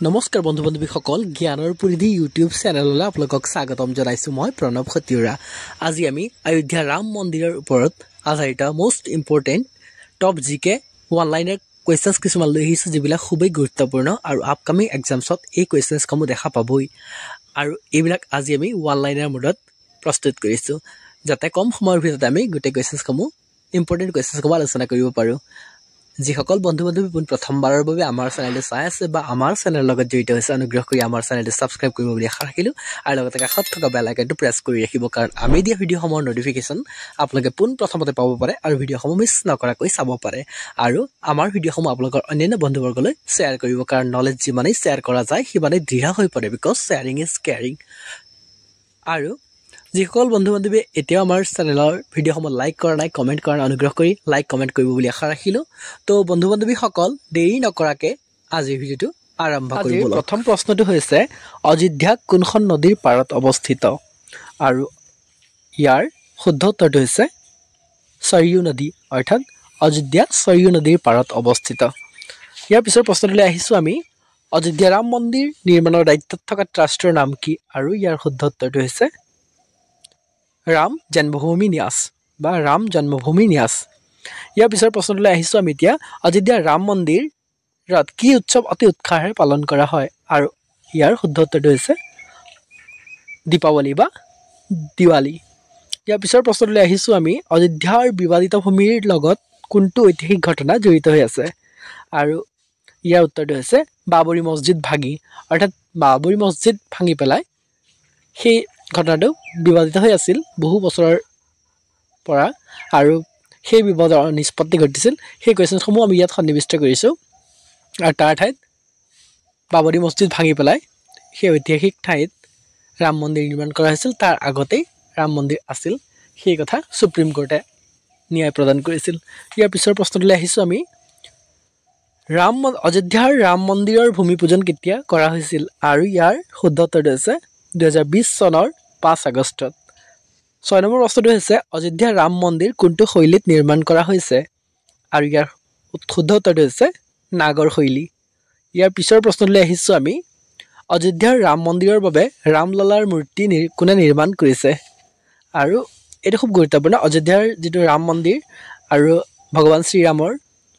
নমস্কাৰ বন্ধু বান্ধৱীসকল জ্ঞানৰ পৰিধি ইউটিউব চেনেললৈ আপোনালোকক স্বাগতম জনাইছোঁ মই প্ৰণৱ খতিউৰা। আজি আমি অযোধ্যা ৰাম মন্দিৰৰ ওপৰত আধাৰিত মোষ্ট ইম্পৰ্টেণ্ট টপ জিকে ওৱান লাইনাৰ কুৱেশ্যনছ কিছুমান লৈ আহিছোঁ, যিবিলাক খুবেই গুৰুত্বপূৰ্ণ আৰু আপকামিং এক্সামছত এই কুৱেশ্যনছসমূহ দেখা পাবই। আৰু এইবিলাক আজি আমি ওৱান লাইনাৰ মোডত প্ৰস্তুত কৰিছোঁ, যাতে কম সময়ৰ ভিতৰতে আমি গোটেই কুৱেশ্যনছসমূহ ইম্পৰ্টেণ্ট কুৱেশ্যনছসমূহ আলোচনা কৰিব পাৰোঁ। যিসকল বন্ধু বান্ধৱী প্ৰথমবাৰৰ বাবে আমাৰ চেনেলটো চাই আছে বা আমাৰ চেনেলৰ লগত জড়িত হৈছে, অনুগ্ৰহ কৰি আমাৰ চেনেলটো ছাবস্ক্ৰাইব কৰিব বুলি আশা ৰাখিলোঁ আৰু লগতে কাষত থকা বেল আইকনটো প্ৰেছ কৰি ৰাখিব, কাৰণ আমি দিয়া ভিডিঅ'সমূহৰ নটিফিকেশ্যন আপোনালোকে পোনপ্ৰথমতে পাব পাৰে আৰু ভিডিঅ'সমূহ মিছ নকৰাকৈ চাব পাৰে। আৰু আমাৰ ভিডিঅ'সমূহ আপোনালোকৰ অন্যান্য বন্ধুবৰ্গলৈ শ্বেয়াৰ কৰিব, কাৰণ নলেজ যিমানেই শ্বেয়াৰ কৰা যায় সিমানেই দৃঢ় হৈ পৰে, বিকজ শ্বেয়াৰিং ইজ কেয়াৰিং। আৰু যিসকল বন্ধু বান্ধৱীয়ে এতিয়াও আমাৰ চেনেলৰ ভিডিঅ'সমূহ লাইক কৰা নাই, কমেণ্ট কৰা নাই, অনুগ্ৰহ কৰি লাইক কমেণ্ট কৰিব বুলি আশা ৰাখিলোঁ। তো বন্ধু বান্ধৱীসকল দেৰি নকৰাকৈ আজিৰ ভিডিঅ'টো আৰম্ভ কৰিব। প্ৰথম প্ৰশ্নটো হৈছে অযোধ্যা কোনখন নদীৰ পাৰত অৱস্থিত? আৰু ইয়াৰ শুদ্ধ উত্তৰটো হৈছে সৰয়ূ নদী, অৰ্থাৎ অযোধ্যা সৰয়ূ নদীৰ পাৰত অৱস্থিত। ইয়াৰ পিছৰ প্ৰশ্নটোলৈ আহিছোঁ আমি। অযোধ্যা ৰাম মন্দিৰ নিৰ্মাণৰ দায়িত্বত থকা ট্ৰাষ্টৰ নাম কি? আৰু ইয়াৰ শুদ্ধ উত্তৰটো হৈছে ৰাম জন্মভূমি ন্যাস বা ৰাম জন্মভূমি ন্যাস। ইয়াৰ পিছৰ প্ৰশ্নটোলৈ আহিছোঁ আমি এতিয়া। অযোধ্যা ৰাম মন্দিৰত কি উৎসৱ অতি উৎসাহেৰে পালন কৰা হয়? আৰু ইয়াৰ শুদ্ধ উত্তৰটো হৈছে দীপাৱলী বা দিৱালী। ইয়াৰ পিছৰ প্ৰশ্নটোলৈ আহিছোঁ আমি। অযোধ্যাৰ বিবাদিত ভূমিৰ লগত কোনটো ঐতিহাসিক ঘটনা জড়িত হৈ আছে? আৰু ইয়াৰ উত্তৰটো হৈছে বাবৰি মছজিদ ভাঙি, অৰ্থাৎ বাবৰি মছজিদ ভাঙি পেলাই সেই ঘটনাটো বিবাদিত হৈ আছিল বহু বছৰৰ পৰা, আৰু সেই বিবাদৰ নিষ্পত্তি ঘটিছিল। সেই কুৱেশ্যনসমূহ আমি ইয়াত সন্নিৱিষ্ট কৰিছোঁ, আৰু তাৰ ঠাইত বাবৰি মছজিদ ভাঙি পেলাই সেই ঐতিহাসিক ঠাইত ৰাম মন্দিৰ নিৰ্মাণ কৰা হৈছিল। তাৰ আগতেই ৰাম মন্দিৰ আছিল, সেই কথা সুপ্ৰিম কোৰ্টে ন্যায় প্ৰদান কৰিছিল। ইয়াৰ পিছৰ প্ৰশ্নটোলৈ আহিছোঁ আমি। অযোধ্যাৰ ৰাম মন্দিৰৰ ভূমি পূজন কেতিয়া কৰা হৈছিল? আৰু ইয়াৰ শুদ্ধ উত্তৰটো হৈছে 2020 চনৰ 5 আগষ্টত। 6 নম্বৰ প্ৰশ্নটো হৈছে অযোধ্যা ৰাম মন্দিৰ কোনটো শৈলীত নিৰ্মাণ কৰা হৈছে? আৰু ইয়াৰ শুদ্ধ উত্তৰটো হৈছে নাগৰ শৈলী। ইয়াৰ পিছৰ প্ৰশ্নটোলৈ আহিছোঁ আমি। অযোধ্যাৰ ৰাম মন্দিৰৰ বাবে ৰামলালাৰ মূৰ্তি কোনে নিৰ্মাণ কৰিছে? আৰু এইটো খুব গুৰুত্বপূৰ্ণ। অযোধ্যাৰ যিটো ৰাম মন্দিৰ আৰু ভগৱান শ্ৰীৰামৰ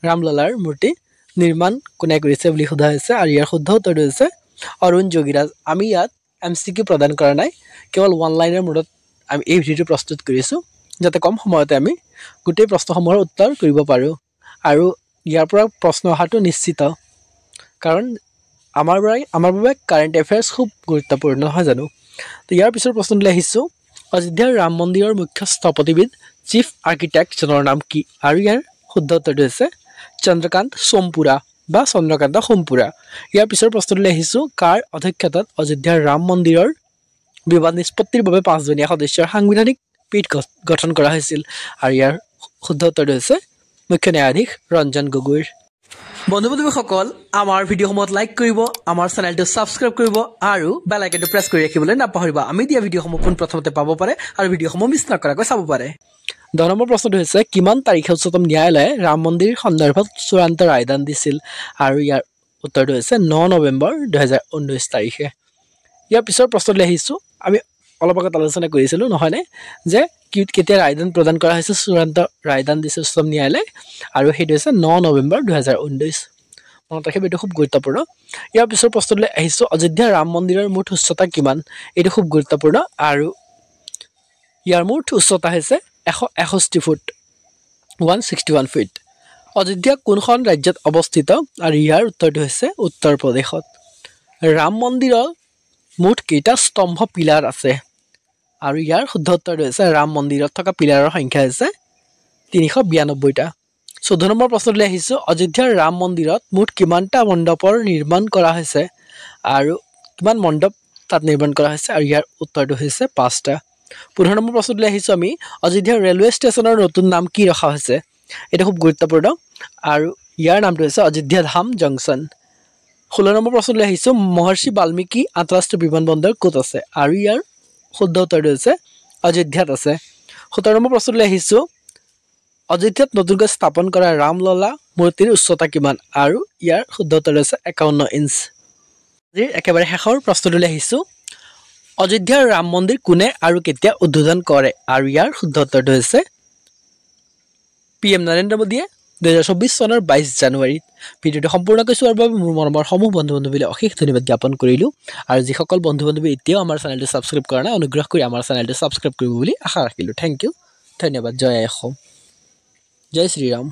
ৰামলালাৰ মূৰ্তি নিৰ্মাণ কোনে কৰিছে বুলি সোধা হৈছে, আৰু ইয়াৰ শুদ্ধ উত্তৰটো হৈছে অৰুণ যোগীৰাজ। আমি ইয়াত MCQ প্ৰদান কৰা নাই, কেৱল ওৱান লাইনৰ মোডত আমি এই ভিডিঅ'টো প্ৰস্তুত কৰিছোঁ, যাতে কম সময়তে আমি গোটেই প্ৰশ্নসমূহৰ উত্তৰ কৰিব পাৰোঁ। আৰু ইয়াৰ পৰা প্ৰশ্ন অহাটো নিশ্চিত, কাৰণ আমাৰ বাবে কাৰেণ্ট এফেয়াৰ্ছ খুব গুৰুত্বপূৰ্ণ, নহয় জানো? তো ইয়াৰ পিছৰ প্ৰশ্নটোলৈ আহিছোঁ। অযোধ্যাৰ ৰাম মন্দিৰৰ মুখ্য স্থপতিবিদ চিফ আৰ্কিটেক্টজনৰ নাম কি? আৰু ইয়াৰ শুদ্ধ উত্তৰটো হৈছে চন্দ্ৰকান্ত সোমপুৰা বা চন্দ্ৰকান্ত সোমপুৰা। ইয়াৰ পিছৰ প্ৰশ্নটোলৈ আহিছোঁ। কাৰ অধ্যক্ষতাত অযোধ্যাৰ ৰাম মন্দিৰৰ বিবাদ নিষ্পত্তিৰ বাবে 5জনীয়া সদস্যৰ সাংবিধানিক পীঠ গঠন কৰা হৈছিল? আৰু ইয়াৰ শুদ্ধ উত্তৰটো হৈছে মুখ্য ন্যায়াধীশ ৰঞ্জন গগৈৰ। বন্ধু বান্ধৱীসকল, আমাৰ ভিডিঅ'সমূহত লাইক কৰিব, আমাৰ চেনেলটো ছাবস্ক্ৰাইব কৰিব আৰু বেল আইকনটো প্ৰেছ কৰি ৰাখিবলৈ নাপাহৰিব। আমি দিয়া ভিডিঅ'সমূহ পোনপ্ৰথমতে পাব পাৰে আৰু ভিডিঅ'সমূহ মিছ নকৰাকৈ চাব পাৰে। 10 নম্বৰ প্ৰশ্নটো হৈছে কিমান তাৰিখে উচ্চতম ন্যায়ালয়ে ৰাম মন্দিৰ সন্দৰ্ভত চূড়ান্ত ৰায়দান দিছিল? আৰু ইয়াৰ উত্তৰটো হৈছে 9 নৱেম্বৰ 2019 তাৰিখে। ইয়াৰ পিছৰ প্ৰশ্নলৈ আহিছোঁ। আমি অলপ আগত আলোচনা কৰিছিলোঁ, নহয়নে, যে কেতিয়া ৰায়দান প্ৰদান কৰা হৈছে, চূড়ান্ত ৰায়দান দিছে উচ্চতম ন্যায়ালয়ে, আৰু সেইটো হৈছে 9 নৱেম্বৰ 2019। মনত ৰাখিব, এইটো খুব গুৰুত্বপূৰ্ণ। ইয়াৰ পিছৰ প্ৰশ্নলৈ আহিছোঁ। অযোধ্যা ৰাম মন্দিৰৰ মুঠ উচ্চতা কিমান? এইটো খুব গুৰুত্বপূৰ্ণ, আৰু ইয়াৰ মুঠ উচ্চতা হৈছে 161 ফুট, 161 ফিট। অযোধ্যা কোনখন ৰাজ্যত অৱস্থিত? আৰু ইয়াৰ উত্তৰটো হৈছে উত্তৰ প্ৰদেশত। ৰাম মন্দিৰৰ মুঠ কেইটা স্তম্ভ পিলাৰ আছে? আৰু ইয়াৰ শুদ্ধ উত্তৰটো হৈছে ৰাম মন্দিৰত থকা পিলাৰৰ সংখ্যা হৈছে 392টা। 14 নম্বৰ প্ৰশ্নলৈ আহিছোঁ। অযোধ্যাৰ ৰাম মন্দিৰত মুঠ কিমানটা মণ্ডপৰ নিৰ্মাণ কৰা হৈছে? আৰু কিমান মণ্ডপ তাত নিৰ্মাণ কৰা হৈছে? আৰু ইয়াৰ উত্তৰটো হৈছে 5টা। 15 নম্বৰ প্ৰশ্নলৈ আহিছোঁ আমি। অযোধ্যাৰ ৰেলৱে ষ্টেচনৰ নতুন নাম কি ৰখা হৈছে? এইটো খুব গুৰুত্বপূৰ্ণ, আৰু ইয়াৰ নামটো হৈছে অযোধ্যা ধাম জংচন। 16 নম্বৰ প্ৰশ্নলৈ আহিছোঁ। মহৰ্ষি বাল্মীকি আন্তঃৰাষ্ট্ৰীয় বিমানবন্দৰ ক'ত আছে? আৰু ইয়াৰ শুদ্ধ উত্তৰটো হৈছে অযোধ্যাত আছে। 17 নম্বৰ প্ৰশ্নলৈ আহিছোঁ। অযোধ্যাত নতুনকৈ স্থাপন কৰা ৰামলালা মূৰ্তিৰ উচ্চতা কিমান? আৰু ইয়াৰ শুদ্ধ উত্তৰ হৈছে 51 ইঞ্চ। আজিৰ একেবাৰে শেষৰ প্ৰশ্নটোলৈ আহিছোঁ অযোধ্যাৰ ৰাম মন্দিৰ কোনে আৰু কেতিয়া উদ্বোধন কৰে আৰু ইয়াৰ শুদ্ধ উত্তৰটো হৈছে PM নৰেন্দ্ৰ মোদীয়ে 2024 চনৰ 22 জানুৱাৰীত। ভিডিঅ'টো সম্পূৰ্ণকৈ চোৱাৰ বাবে মোৰ মৰমৰ সমূহ বন্ধু বান্ধৱীলৈ অশেষ ধন্যবাদ জ্ঞাপন কৰিলোঁ আৰু যিসকল বন্ধু বান্ধৱী এতিয়াও আমাৰ চেনেলটো ছাবস্ক্ৰাইব কৰা নাই অনুগ্ৰহ কৰি আমাৰ চেনেলটো ছাবস্ক্ৰাইব কৰিব বুলি আশা ৰাখিলোঁ। থেংক ইউ, ধন্যবাদ। জয় অসম, জয় শ্ৰীৰাম।